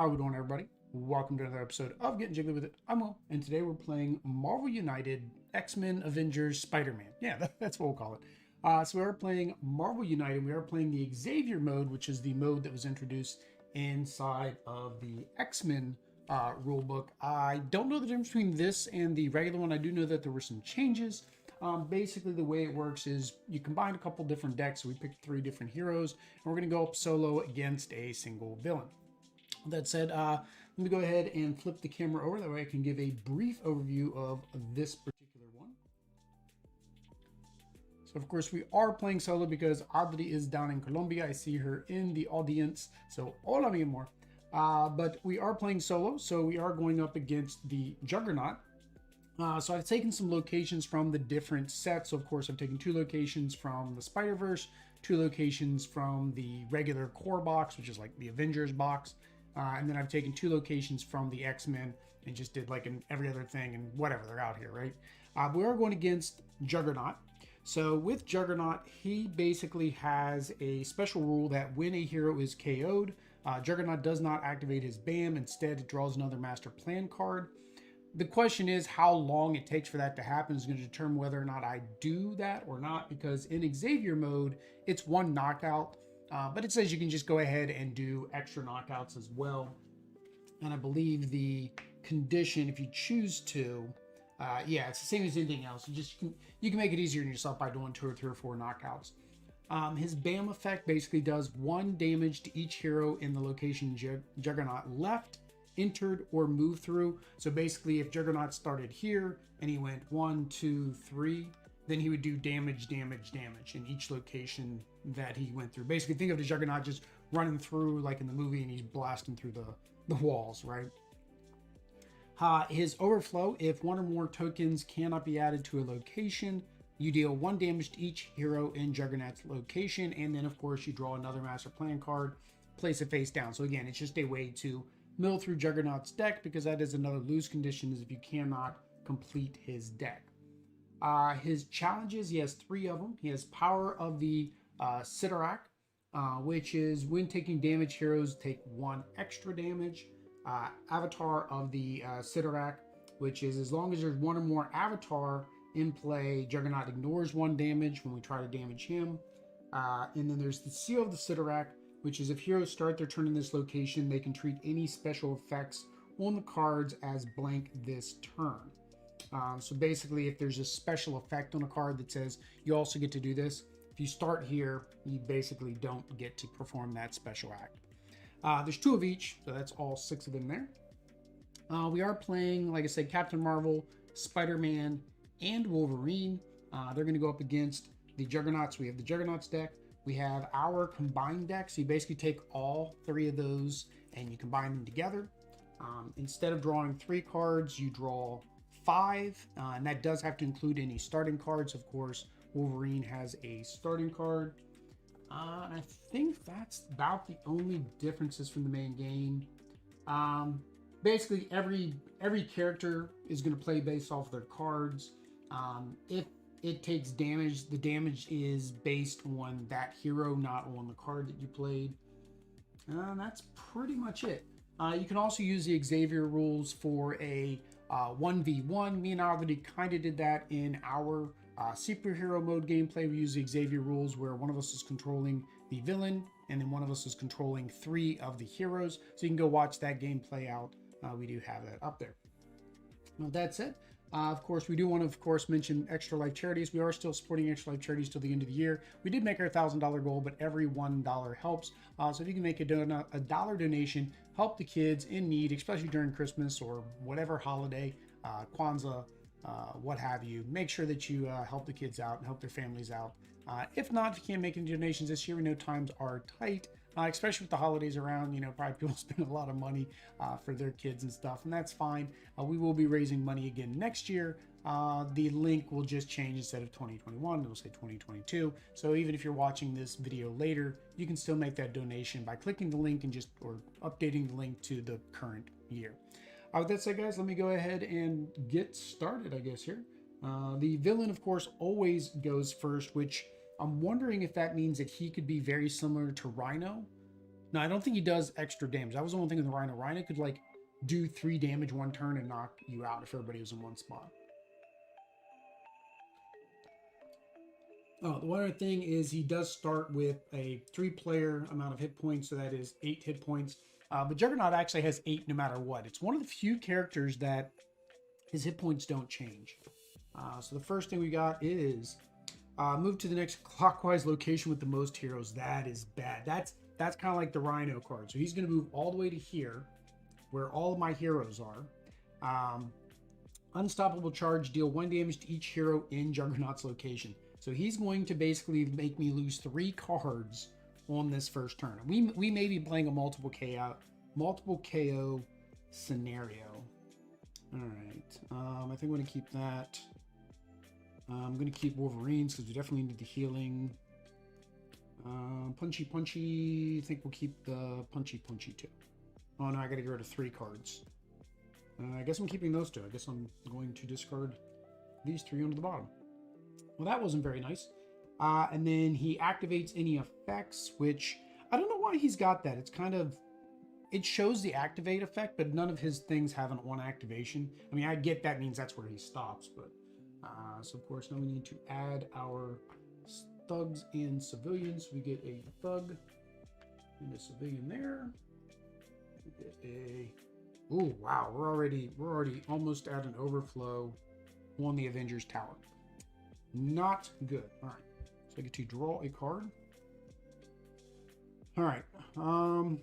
How we doing, everybody? Welcome to another episode of Getting Jiggly with It. I'm Will, and today we're playing Marvel United X-Men Avengers Spider-Man. Yeah, that's what we'll call it. So we are playing Marvel United. We are playing the Xavier mode, which is the mode that was introduced inside of the X-Men rulebook. I don't know the difference between this and the regular one. I do know that there were some changes. Basically, the way it works is you combine a couple different decks. So we picked 3 different heroes, and we're going to go up solo against a single villain. That said, let me go ahead and flip the camera over. That way I can give a brief overview of this particular one. So, of course, we are playing solo because Adri is down in Colombia. I see her in the audience. So, hola, mi amor. But we are playing solo. So, we are going up against the Juggernaut. So, I've taken some locations from the different sets. So, of course, I've taken 2 locations from the Spider-Verse, 2 locations from the regular core box, which is like the Avengers box. And then I've taken 2 locations from the X-Men and just did like every other thing and whatever, they're out here, right? We are going against Juggernaut. So with Juggernaut, he basically has a special rule that when a hero is KO'd, Juggernaut does not activate his BAM. Instead, it draws another Master Plan card. The question is how long it takes for that to happen is going to determine whether or not I do that or not, because in Xavier mode, it's 1 knockout. But it says you can just go ahead and do extra knockouts as well. And I believe the condition, if you choose to, yeah, it's the same as anything else. You can make it easier on yourself by doing 2 or 3 or 4 knockouts. His BAM effect basically does 1 damage to each hero in the location Juggernaut left, entered, or moved through. So basically, if Juggernaut started here and he went 1, 2, 3, then he would do damage in each location that he went through. Basically, think of the Juggernaut just running through like in the movie and he's blasting through the walls, right? His overflow, if 1 or more tokens cannot be added to a location, you deal 1 damage to each hero in Juggernaut's location, and then of course you draw another Master Plan card, place it face down. So again, it's just a way to mill through Juggernaut's deck, because that is another lose condition, is if you cannot complete his deck. His challenges, he has 3 of them. He has Power of the Sidorak, which is when taking damage, heroes take 1 extra damage. Avatar of the Sidorak, which is as long as there's 1 or more Avatar in play, Juggernaut ignores 1 damage when we try to damage him. And then there's the Seal of the Sidorak, which is if heroes start their turn in this location, they can treat any special effects on the cards as blank this turn. So basically, if there's a special effect on a card that says you also get to do this, if you start here, you basically don't get to perform that special act. There's 2 of each, so that's all 6 of them there. We are playing, like I said, Captain Marvel, Spider-Man, and Wolverine. They're going to go up against the Juggernauts. We have the Juggernauts deck. We have our combined deck. So you basically take all 3 of those and you combine them together. Instead of drawing 3 cards, you draw 5, and that does have to include any starting cards. Of course, Wolverine has a starting card. And I think that's about the only differences from the main game. Basically, every character is going to play based off their cards. If it takes damage, the damage is based on that hero, not on the card that you played. And that's pretty much it. You can also use the Xavier rules for a 1v1. Me and Adri kind of did that in our superhero mode gameplay. We use the Xavier rules where one of us is controlling the villain and then one of us is controlling 3 of the heroes. So you can go watch that game play out. We do have that up there. Well, that's it. Of course, we do want to, of course, mention Extra Life Charities. We are still supporting Extra Life Charities till the end of the year. We did make our $1,000 goal, but every $1 helps. So if you can make a $1 donation, help the kids in need, especially during Christmas or whatever holiday, Kwanzaa, what have you. Make sure that you help the kids out and help their families out. If not, if you can't make any donations this year, we know times are tight. Especially with the holidays around, you know, probably people spend a lot of money for their kids and stuff, and that's fine. We will be raising money again next year. The link will just change. Instead of 2021, it'll say 2022. So even if you're watching this video later, you can still make that donation by clicking the link and or updating the link to the current year. With that said, guys, let me go ahead and get started, I guess, here. The villain, of course, always goes first, which I'm wondering if that means that he could be very similar to Rhino. No, I don't think he does extra damage. That was the one thing with the Rhino. Rhino could like do 3 damage one turn and knock you out if everybody was in one spot. Oh, the one other thing is he does start with a 3-player amount of hit points, so that is 8 hit points. But Juggernaut actually has 8 no matter what. It's one of the few characters that his hit points don't change. So the first thing we got is move to the next clockwise location with the most heroes. That is bad. That's kind of like the Rhino card. So he's going to move all the way to here, where all of my heroes are. Unstoppable charge, deal 1 damage to each hero in Juggernaut's location. So he's going to basically make me lose 3 cards on this first turn. We may be playing a multiple KO scenario. All right. I think I'm going to keep that. I'm going to keep Wolverines because we definitely need the healing. Punchy. I think we'll keep the punchy too. Oh no, I got to get rid of 3 cards. I guess I'm keeping those 2. I guess I'm going to discard these 3 onto the bottom. Well, that wasn't very nice. And then he activates any effects, which I don't know why he's got that. It's kind of, it shows the activate effect, but none of his things have an on activation. I mean, I get that means that's where he stops, but so of course now we need to add our thugs and civilians. We get a thug and a civilian there. We get a, oh wow, we're already almost at an overflow on the Avengers Tower. Not good. All right, so I get to draw a card. All right,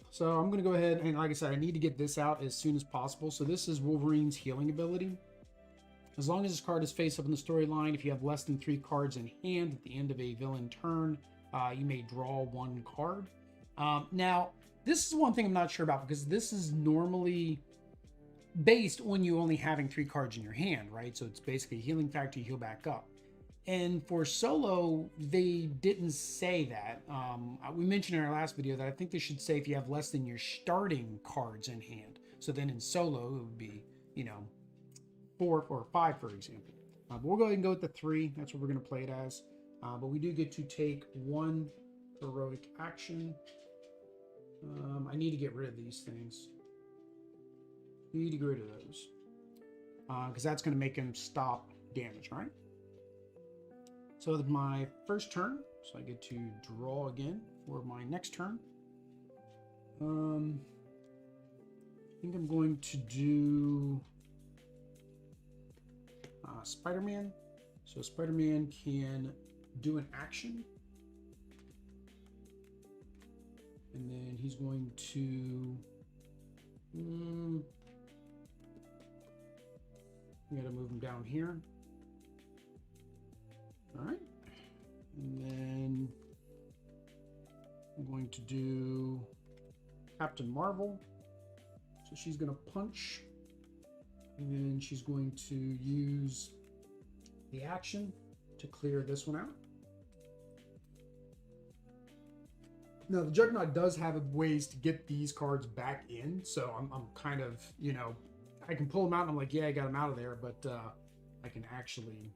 so I'm gonna go ahead and, like I said, I need to get this out as soon as possible. So this is Wolverine's healing ability. As long as this card is face up in the storyline, if you have less than 3 cards in hand at the end of a villain turn, you may draw 1 card. Now, this is one thing I'm not sure about, because this is normally based on you only having 3 cards in your hand, right? So it's basically a healing factor, you heal back up. And for solo, they didn't say that. We mentioned in our last video that I think they should say if you have less than your starting cards in hand. So then in solo, it would be, 4 or 5, for example. But we'll go ahead and go with the 3. That's what we're going to play it as. But we do get to take 1 heroic action. I need to get rid of these things. We need to get rid of those. Because that's going to make him stop damage, right? So with my first turn, so I get to draw again for my next turn. I think I'm going to do Spider-Man. So Spider-Man can do an action. And then he's going to... we gotta move him down here. All right, and then I'm going to do Captain Marvel. So she's going to punch, and then she's going to use the action to clear this one out. Now, the Juggernaut does have ways to get these cards back in, so I'm kind of, I can pull them out and I'm like, yeah, I got them out of there, but they can actually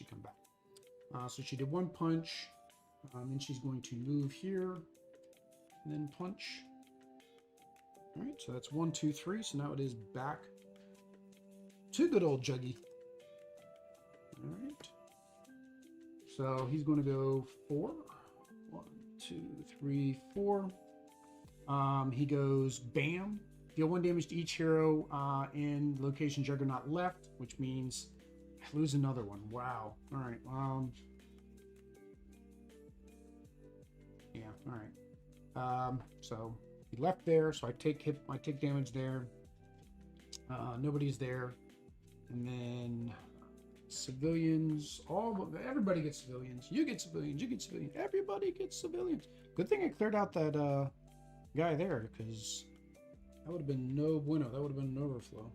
come back. So she did 1 punch, then she's going to move here, and then punch. All right, so that's 1, 2, 3. So now it is back to good old Juggy. All right. So he's going to go 4. 1, 2, 3, 4. He goes bam. Deal 1 damage to each hero in location Juggernaut left, which means I lose another one. Wow. All right. Yeah. All right. So he left there, so I take damage there. Nobody's there, and then civilians. Everybody gets civilians. You get civilians. You get civilians. Everybody gets civilians. Good thing I cleared out that guy there, because that would have been no bueno. That would have been an overflow.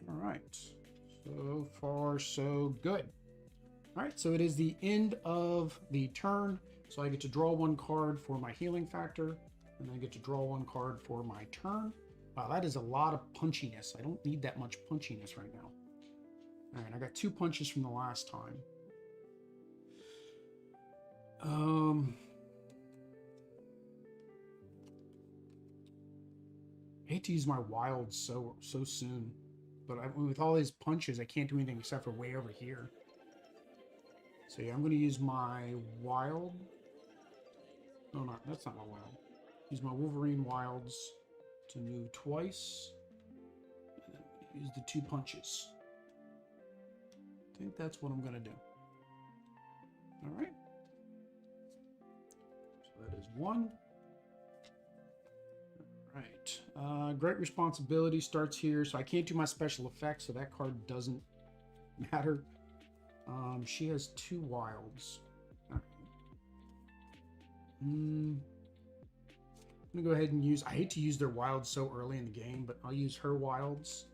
All right. So far, so good. All right, so it is the end of the turn. So I get to draw 1 card for my healing factor, and I get to draw 1 card for my turn. Wow, that is a lot of punchiness. I don't need that much punchiness right now. All right, I got 2 punches from the last time. hate to use my wilds so soon, but with all these punches, I can't do anything except for way over here. So yeah, I'm going to use my wild. No, that's not my wild. Use my Wolverine wilds to move twice. And then use the 2 punches. I think that's what I'm going to do. All right. So that is 1. All right. Great responsibility starts here. So I can't do my special effects, so that card doesn't matter. She has 2 wilds. All right. I'm gonna go ahead and use. I hate to use their wilds so early in the game, but I'll use her wilds.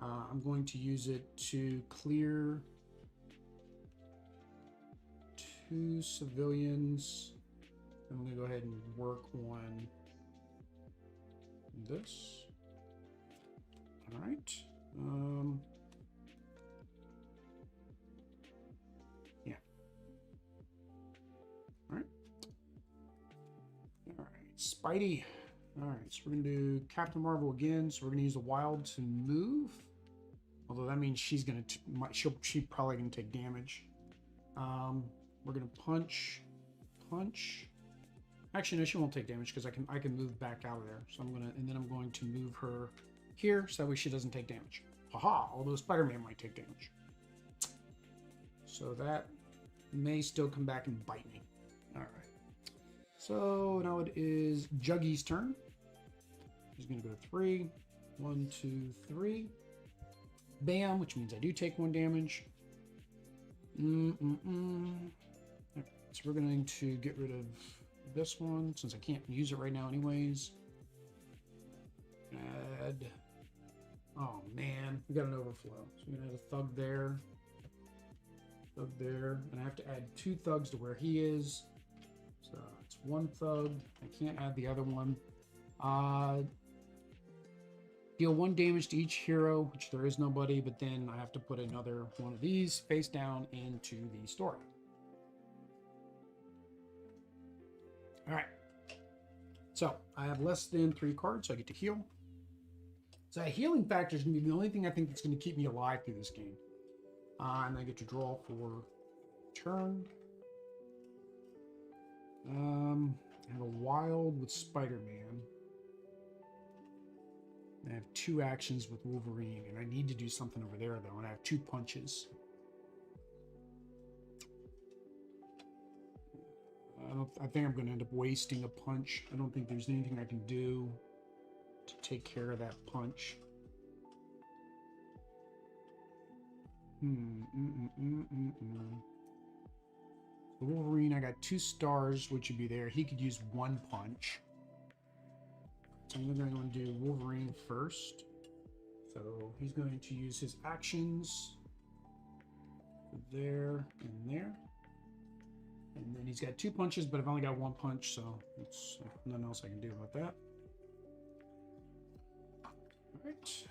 I'm going to use it to clear 2 civilians. I'm gonna go ahead and work on this. All right. Yeah. All right. All right. Spidey. All right. So we're gonna do Captain Marvel again. So we're gonna use the wild to move. Although that means she's gonna she's probably gonna take damage. We're gonna punch. Actually, no, she won't take damage because I can move back out of there. So I'm going to move her here so that way she doesn't take damage. Haha! Although Spider-Man might take damage, so that may still come back and bite me. All right. So now it is Juggy's turn. He's gonna go 3. 1, 2, 3. Bam, which means I do take 1 damage. Right, so we're going to get rid of this one since I can't use it right now anyways. Add. Oh man, we got an overflow. So we're gonna add a thug there, and I have to add 2 thugs to where he is. So it's 1 thug. I can't add the other one. Deal 1 damage to each hero, which there is nobody, but then I have to put another one of these face down into the story. All right. So I have less than 3 cards, so I get to heal. So that healing factor is going to be the only thing I think that's going to keep me alive through this game. And I get to draw for turn. I have a wild with Spider-Man. I have 2 actions with Wolverine, and I need to do something over there, though, and I have 2 punches. I think I'm going to end up wasting a punch. I don't think there's anything I can do to take care of that punch. The Wolverine, I got 2 stars, which would be there. He could use 1 punch. So I'm going to do Wolverine first. So he's going to use his actions there and there. And then he's got 2 punches, but I've only got 1 punch, so there's nothing else I can do about that. All right.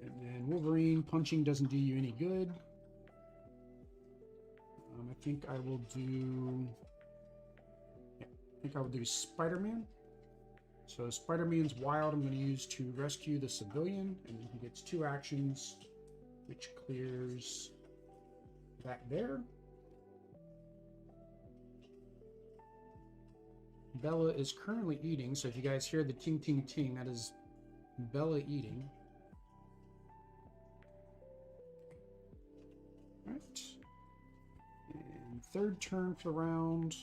And then Wolverine, punching doesn't do you any good. I think I will do... Yeah, I think I will do Spider-Man. So Spider-Man's wild I'm going to use to rescue the civilian, and he gets 2 actions, which clears that there. Bella is currently eating, so if you guys hear the ting ting ting, that is Bella eating. Right. And 3rd turn for the round.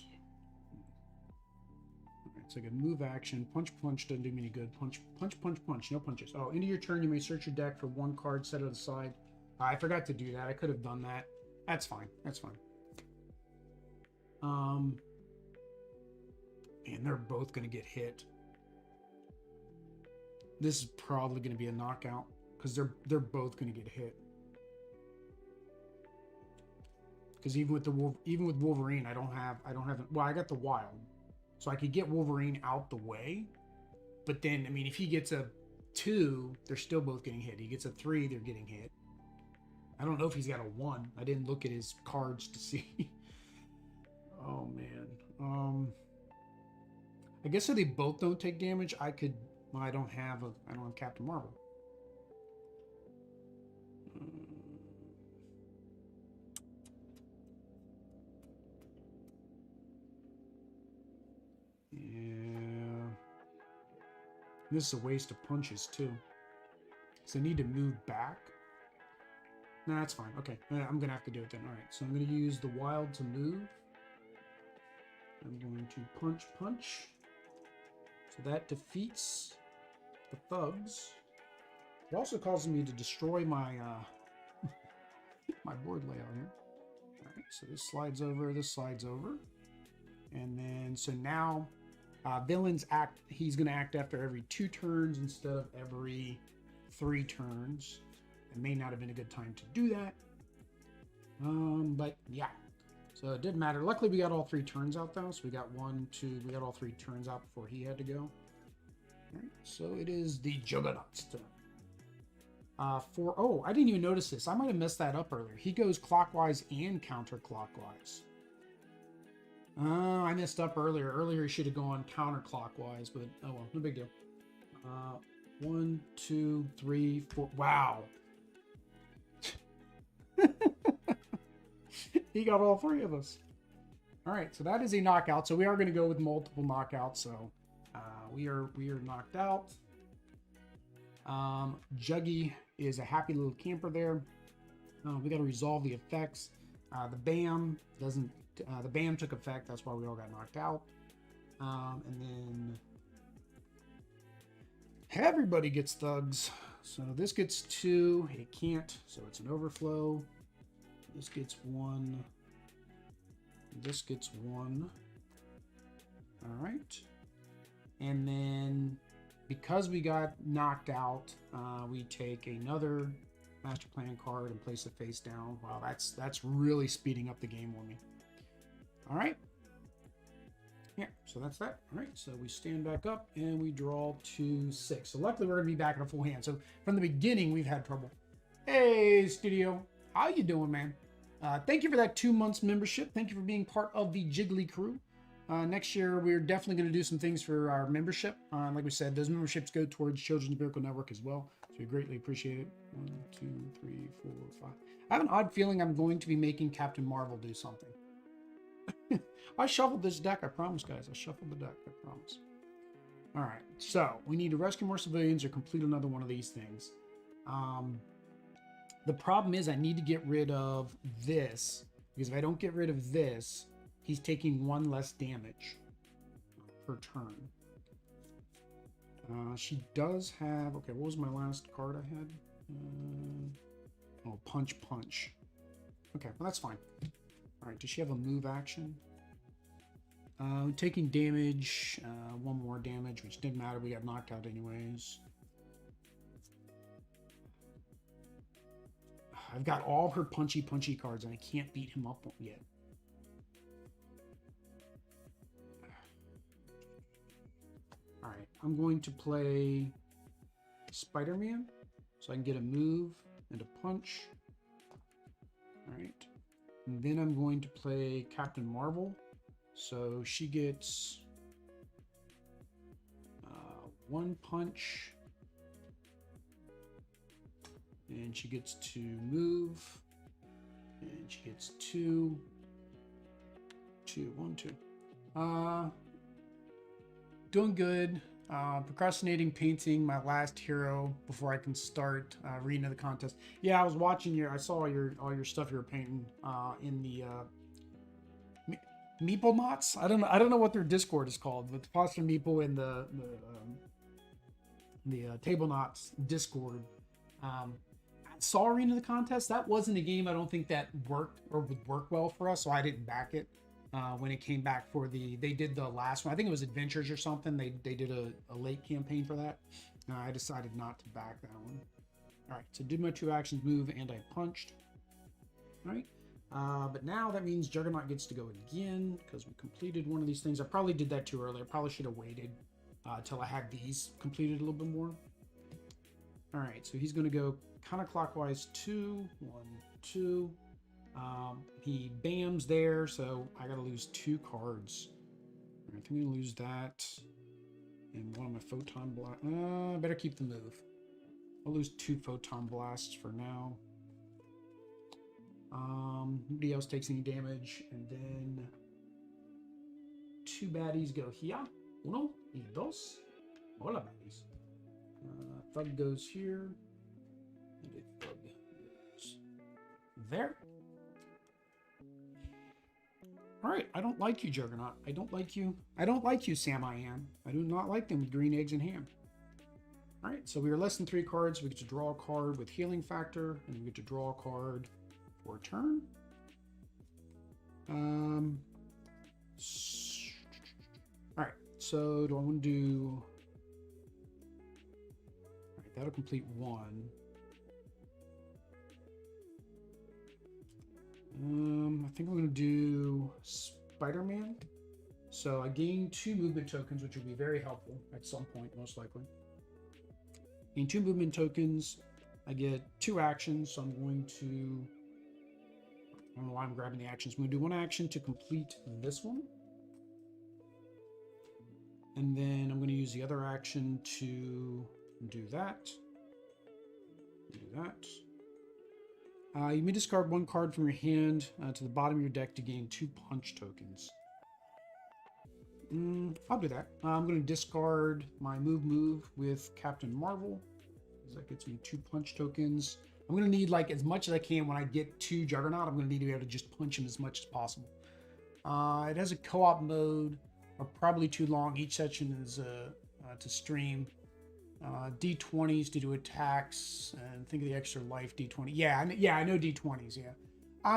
It's like a move action. Punch, punch doesn't do me any good. Punch, punch, punch, punch. No punches. Oh, into your turn, you may search your deck for 1 card, set it aside. I forgot to do that. I could have done that. That's fine. That's fine. And they're both going to get hit. This is probably going to be a knockout because they're both going to get hit. Because even with Wolverine, I don't have. Well, I got the wild. So I could get Wolverine out the way, but then, I mean, if he gets a 2, they're still both getting hit. He gets a 3, they're getting hit. I don't know if he's got a 1. I didn't look at his cards to see. Oh, man. I guess if they both don't take damage, I could Well, I don't have Captain Marvel. Yeah. This is a waste of punches too. So I need to move back. No, that's fine. Okay, I'm gonna have to do it then. All right, so I'm gonna use the wild to move. I'm going to punch. So that defeats the thugs. It also causes me to destroy my my board layout here. All right, so this slides over, and then so now villains act. He's going to act after every 2 turns instead of every 3 turns. It may not have been a good time to do that, but yeah. So it didn't matter. Luckily, we got all 3 turns out though. So we got 1, 2. We got all 3 turns out before he had to go. All right, so it is the Juggernaut's turn. Oh, I didn't even notice this. I might have messed that up earlier. He goes clockwise and counterclockwise. I messed up earlier. Earlier he should have gone counterclockwise, but oh well, no big deal. 1, 2, 3, 4. Wow. He got all 3 of us. All right, so that is a knockout. So we are going to go with multiple knockouts. So we are knocked out. Juggy is a happy little camper there. We got to resolve the effects. The BAM doesn't. The BAM took effect. That's why we all got knocked out. And then everybody gets thugs. So this gets 2. It can't. So it's an overflow. This gets 1. This gets 1. All right. And then because we got knocked out, we take another master plan card and place it face down. Wow, that's really speeding up the game for me. All right. Yeah, so that's that. All right, so we stand back up and we draw 2, 6. So luckily we're gonna be back in a full hand. So from the beginning we've had trouble. Hey, Studio, how you doing, man? Thank you for that 2 months membership. Thank you for being part of the Jiggly crew. Next year, we're definitely going to do some things for our membership. Like we said, those memberships go towards Children's Miracle Network as well. So we greatly appreciate it. 1, 2, 3, 4, 5. I have an odd feeling I'm going to be making Captain Marvel do something. I shuffled this deck, I promise, guys. I shuffled the deck, I promise. All right, so we need to rescue more civilians or complete another one of these things. The problem is I need to get rid of this, because if I don't get rid of this, he's taking 1 less damage per turn. She does have... Okay, what was my last card I had? Oh, punch. Okay, well, that's fine. All right, does she have a move action? Taking damage, 1 more damage, which didn't matter. We got knocked out anyways. I've got all her punchy cards, and I can't beat him up yet. All right, I'm going to play Spider-Man, so I can get a move and a punch. All right, and then I'm going to play Captain Marvel, so she gets 1 punch. And she gets to move. And she gets 2. 1, 2. Doing good. Procrastinating painting my last hero before I can start reading the contest. Yeah, I was watching I saw all your stuff you were painting in the Meeple Knots. I don't know what their Discord is called, but the Pasta Meeple in the Table Knots Discord. Saw Arena the contest. That wasn't a game I don't think that worked or would work well for us, so I didn't back it when it came back for they did the last one. I think it was Adventures or something. They did a late campaign for that. I decided not to back that one. All right, so did my 2 actions, move, and I punched. All right, but now that means Juggernaut gets to go again because we completed one of these things. I probably did that too early. I probably should have waited till I had these completed a little bit more. All right, so he's going to go counterclockwise 2, 1, 2. He bams there, so I got to lose 2 cards. All right, I'm going to lose that And one of my photon blast. Better keep the move. I'll lose 2 photon blasts for now. Nobody else takes any damage, and then 2 baddies go here. Uno y dos. Hola, baddies. Thug goes here, and a thug goes there. All right, I don't like you, Juggernaut. I don't like you. I don't like you, Sam I Am. I do not like them with green eggs and ham. All right, so we are less than 3 cards. We get to draw a card with healing factor, and we get to draw a card for a turn. All right, so do I want to do... All right, that'll complete 1. I think I'm going to do Spider-Man. So I gain 2 movement tokens, which will be very helpful at some point, most likely. Gain 2 movement tokens. I get 2 actions, so I'm going to... I don't know why I'm grabbing the actions. I'm going to do 1 action to complete this one. And then I'm going to use the other action to do that. Do that. You may discard 1 card from your hand to the bottom of your deck to gain 2 punch tokens. I'll do that. I'm going to discard my move with Captain Marvel. That gets me 2 punch tokens. I'm going to need like as much as I can when I get to Juggernaut. I'm going to need to be able to just punch him as much as possible. It has a co-op mode, or probably too long. Each section is to stream. D20s to do attacks, and think of the extra life D20. Yeah, I know D20s. Yeah,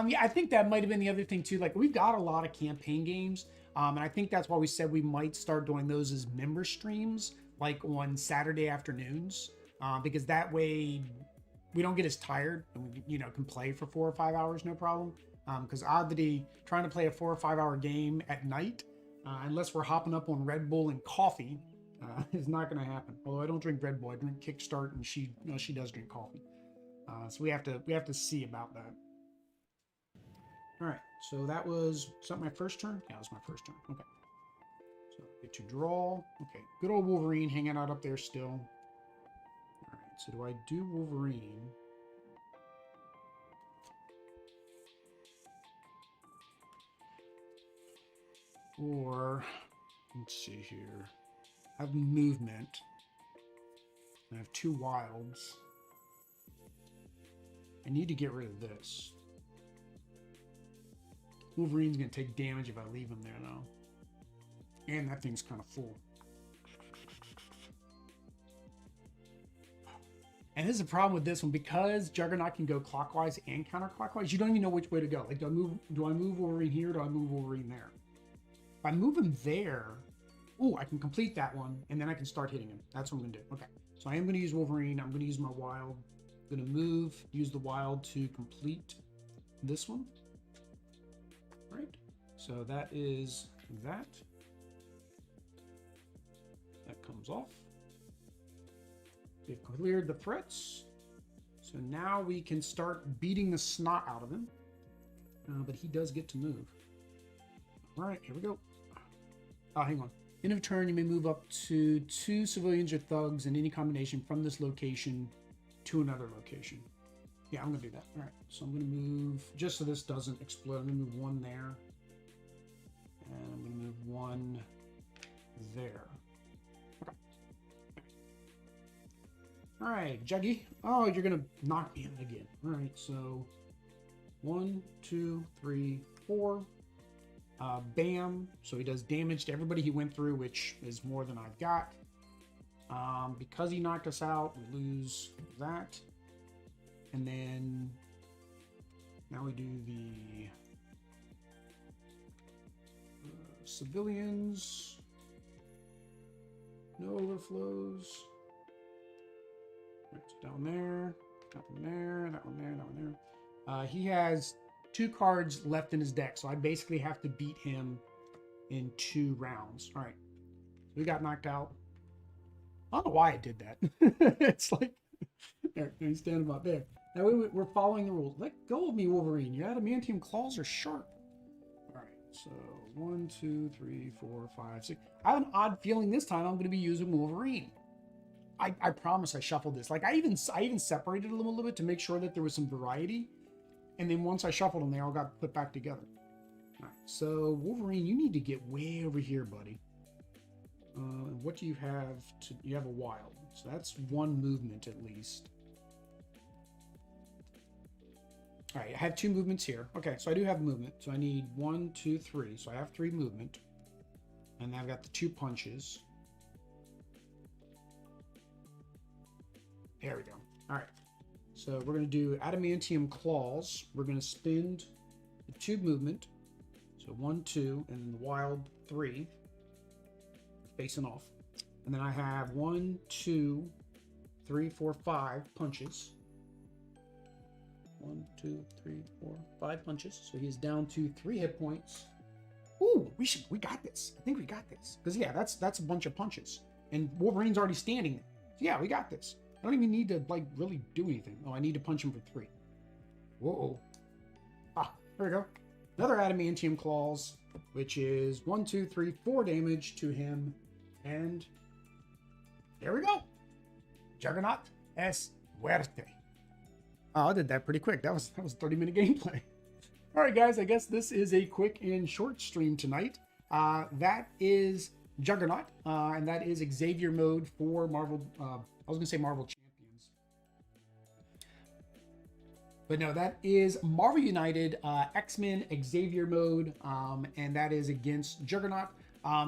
yeah. I think that might have been the other thing too. Like we've got a lot of campaign games, and I think that's why we said we might start doing those as member streams, like on Saturday afternoons, because that way we don't get as tired, and we can play for 4 or 5 hours no problem. Because oddly, trying to play a 4 or 5 hour game at night, unless we're hopping up on Red Bull and coffee, is not going to happen. Although I don't drink Red Bull, I drink Kickstart, and she does drink coffee. So we have to see about that. All right, so that was that my first turn? Yeah, it was my first turn. Okay. So I get to draw. Okay, good old Wolverine hanging out up there still. All right, so do I do Wolverine? Or, let's see here. I have movement. I have 2 wilds. I need to get rid of this. Wolverine's going to take damage if I leave him there, though. And that thing's kind of full. And this is the problem with this one. Because Juggernaut can go clockwise and counterclockwise, you don't even know which way to go. Like, do I move Wolverine here, or do I move Wolverine there? If I move him there, I can complete that one, and then I can start hitting him. That's what I'm going to do. Okay, so I am going to use Wolverine. I'm going to use my wild. I'm going to move, use the wild to complete this one. All right, so that is that. That comes off. We've cleared the threats. So now we can start beating the snot out of him. But he does get to move. All right, here we go. Oh, hang on. End of turn, you may move up to 2 civilians or thugs in any combination from this location to another location. Yeah, I'm going to do that. All right, so I'm going to move, just so this doesn't explode, I'm going to move 1 there. And I'm going to move 1 there. Okay. All right, Juggy. Oh, you're going to knock me in again. All right, so 1, 2, 3, 4. Bam. So he does damage to everybody he went through, which is more than I've got. Because he knocked us out, we lose that. And then now we do the civilians. No overflows. Right, so down there, that one there, that one there, that one there. He has 2 cards left in his deck, so I basically have to beat him in 2 rounds. All right, we got knocked out. I don't know why I did that. It's like, there, he's standing up there. Now we're following the rules. Let go of me, Wolverine. Your adamantium claws are sharp. All right, So 1, 2, 3, 4, 5, 6. I have an odd feeling this time I'm going to be using Wolverine. I promise I shuffled this. Like I even separated them a little bit to make sure that there was some variety. And then once I shuffled them, they all got put back together. All right, so Wolverine, you need to get way over here, buddy. What do you have? You have a wild. So that's one movement at least. All right, I have 2 movements here. Okay, so I do have movement. So I need 1, 2, 3. So I have 3 movement. And I've got the 2 punches. There we go. All right. So we're going to do adamantium claws. We're going to spend the 2 movement. So 1, 2, and then the wild 3. Facing off. And then I have 1, 2, 3, 4, 5 punches. 1, 2, 3, 4, 5 punches. So he's down to 3 hit points. Ooh, we got this. I think we got this. Because yeah, that's a bunch of punches. And Wolverine's already standing there. So yeah, we got this. I don't even need to like really do anything. Oh, I need to punch him for 3. Whoa. Ah, there we go. Another adamantium claws, which is 1, 2, 3, 4 damage to him. And there we go. Juggernaut es muerte. Oh, I did that pretty quick. That was 30-minute gameplay. All right, guys, I guess this is a quick and short stream tonight. That is Juggernaut, and that is Xavier mode for Marvel. I was going to say Marvel Champions. But no, that is Marvel United X-Men Xavier mode, and that is against Juggernaut.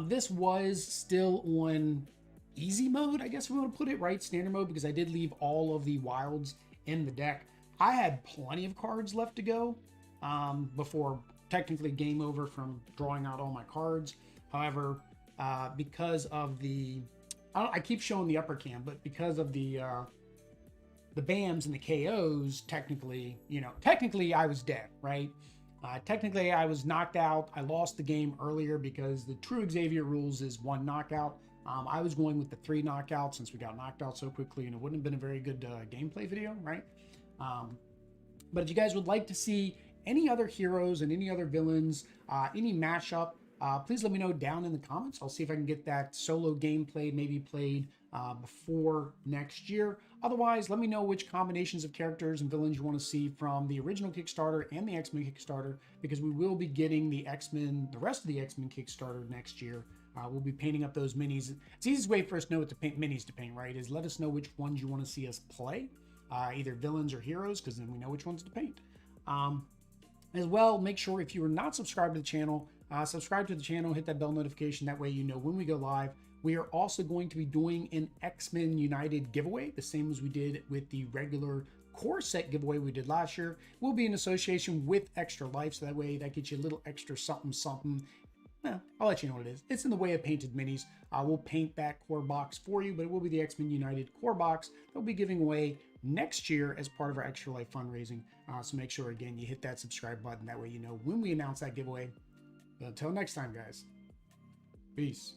This was still on easy mode, I guess we want to put it, right? Standard mode, because I did leave all of the wilds in the deck. I had plenty of cards left to go before technically game over from drawing out all my cards. However, because of the, I keep showing the upper cam, but because of the BAMs and the KOs, technically I was dead, right? Technically I was knocked out. I lost the game earlier because the true Xavier rules is 1 knockout. I was going with the 3 knockouts since we got knocked out so quickly, and it wouldn't have been a very good gameplay video, right? But if you guys would like to see any other heroes and any other villains, any mashup, please let me know down in the comments. I'll see if I can get that solo gameplay maybe played before next year. Otherwise, let me know which combinations of characters and villains you want to see from the original Kickstarter and the X-Men Kickstarter, because we will be getting the rest of the X-Men Kickstarter next year. We'll be painting up those minis. It's the easiest way for us to know what to paint minis to paint, right? Is let us know which ones you want to see us play, either villains or heroes, because then we know which ones to paint. As well, make sure if you are not subscribed to the channel, subscribe to the channel, hit that bell notification. That way you know when we go live. We are also going to be doing an X-Men United giveaway, the same as we did with the regular core set giveaway we did last year. We'll be in association with Extra Life, so that way that gets you a little extra something, something. Well, I'll let you know what it is. It's in the way of painted minis. We'll paint that core box for you, but it will be the X-Men United core box that we'll be giving away next year as part of our Extra Life fundraising. So make sure, again, you hit that subscribe button. That way you know when we announce that giveaway. But until next time, guys. Peace.